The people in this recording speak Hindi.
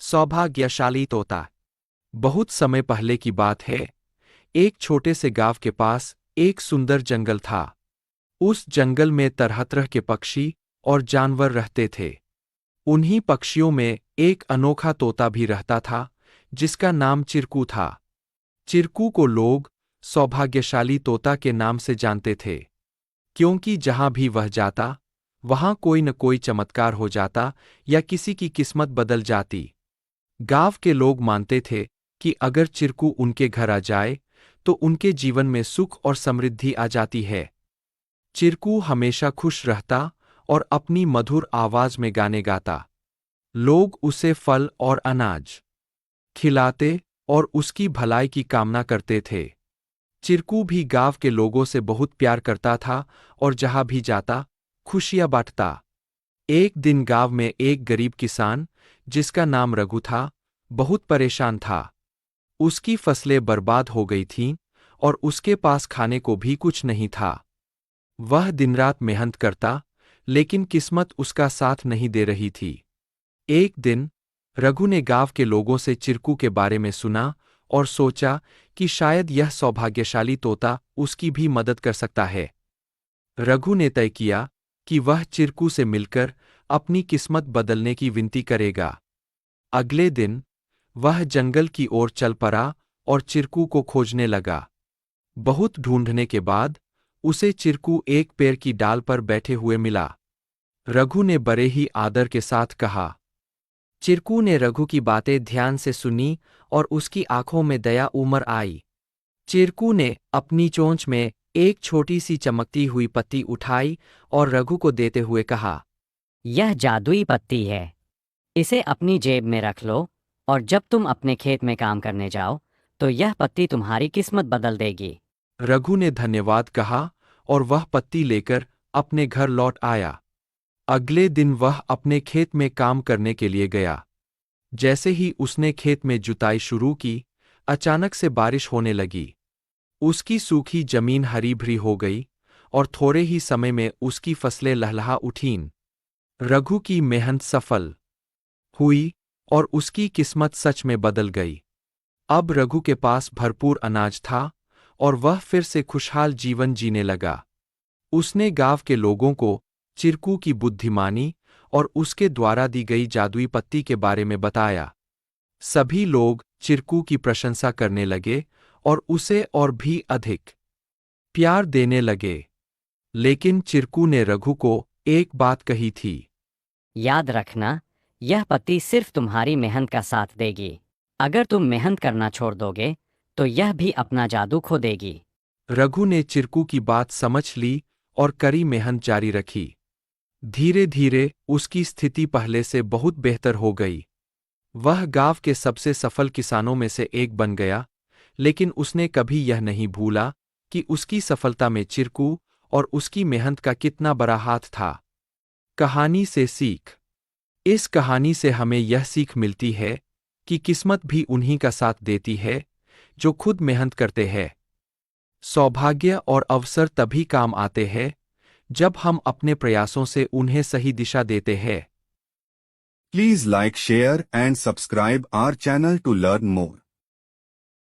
सौभाग्यशाली तोता। बहुत समय पहले की बात है। एक छोटे से गांव के पास एक सुंदर जंगल था। उस जंगल में तरह तरह के पक्षी और जानवर रहते थे। उन्हीं पक्षियों में एक अनोखा तोता भी रहता था, जिसका नाम चिरकू था। चिरकू को लोग सौभाग्यशाली तोता के नाम से जानते थे, क्योंकि जहां भी वह जाता, वहां कोई न कोई चमत्कार हो जाता या किसी की किस्मत बदल जाती। गांव के लोग मानते थे कि अगर चिरकू उनके घर आ जाए तो उनके जीवन में सुख और समृद्धि आ जाती है। चिरकू हमेशा खुश रहता और अपनी मधुर आवाज में गाने गाता। लोग उसे फल और अनाज खिलाते और उसकी भलाई की कामना करते थे। चिरकू भी गांव के लोगों से बहुत प्यार करता था और जहां भी जाता, खुशियां बांटता। एक दिन गांव में एक गरीब किसान, जिसका नाम रघु था, बहुत परेशान था। उसकी फसलें बर्बाद हो गई थीं और उसके पास खाने को भी कुछ नहीं था। वह दिन-रात मेहनत करता, लेकिन किस्मत उसका साथ नहीं दे रही थी। एक दिन रघु ने गांव के लोगों से चिरकू के बारे में सुना और सोचा कि शायद यह सौभाग्यशाली तोता उसकी भी मदद कर सकता है। रघु ने तय किया कि वह चिरकू से मिलकर अपनी किस्मत बदलने की विनती करेगा। अगले दिन वह जंगल की ओर चल पड़ा और चिरकू को खोजने लगा। बहुत ढूंढने के बाद उसे चिरकू एक पेड़ की डाल पर बैठे हुए मिला। रघु ने बड़े ही आदर के साथ कहा। चिरकू ने रघु की बातें ध्यान से सुनी और उसकी आंखों में दया उमड़ आई। चिरकू ने अपनी चोंच में एक छोटी सी चमकती हुई पत्ती उठाई और रघु को देते हुए कहा, यह जादुई पत्ती है। इसे अपनी जेब में रख लो और जब तुम अपने खेत में काम करने जाओ तो यह पत्ती तुम्हारी किस्मत बदल देगी। रघु ने धन्यवाद कहा और वह पत्ती लेकर अपने घर लौट आया। अगले दिन वह अपने खेत में काम करने के लिए गया। जैसे ही उसने खेत में जुताई शुरू की, अचानक से बारिश होने लगी। उसकी सूखी जमीन हरी भरी हो गई और थोड़े ही समय में उसकी फसलें लहलहा उठीं। रघु की मेहनत सफल हुई और उसकी किस्मत सच में बदल गई। अब रघु के पास भरपूर अनाज था और वह फिर से खुशहाल जीवन जीने लगा। उसने गांव के लोगों को चिरकू की बुद्धिमानी और उसके द्वारा दी गई जादुई पत्ती के बारे में बताया। सभी लोग चिरकू की प्रशंसा करने लगे और उसे और भी अधिक प्यार देने लगे। लेकिन चिरकू ने रघु को एक बात कही थी। याद रखना, यह पत्ती सिर्फ तुम्हारी मेहनत का साथ देगी। अगर तुम मेहनत करना छोड़ दोगे तो यह भी अपना जादू खो देगी। रघु ने चिरकू की बात समझ ली और कड़ी मेहनत जारी रखी। धीरे धीरे उसकी स्थिति पहले से बहुत बेहतर हो गई। वह गांव के सबसे सफल किसानों में से एक बन गया, लेकिन उसने कभी यह नहीं भूला कि उसकी सफलता में चिरकू और उसकी मेहनत का कितना बड़ा हाथ था। कहानी से सीख। इस कहानी से हमें यह सीख मिलती है कि किस्मत भी उन्हीं का साथ देती है जो खुद मेहनत करते हैं। सौभाग्य और अवसर तभी काम आते हैं जब हम अपने प्रयासों से उन्हें सही दिशा देते हैं। Please like, share and subscribe our channel to learn more.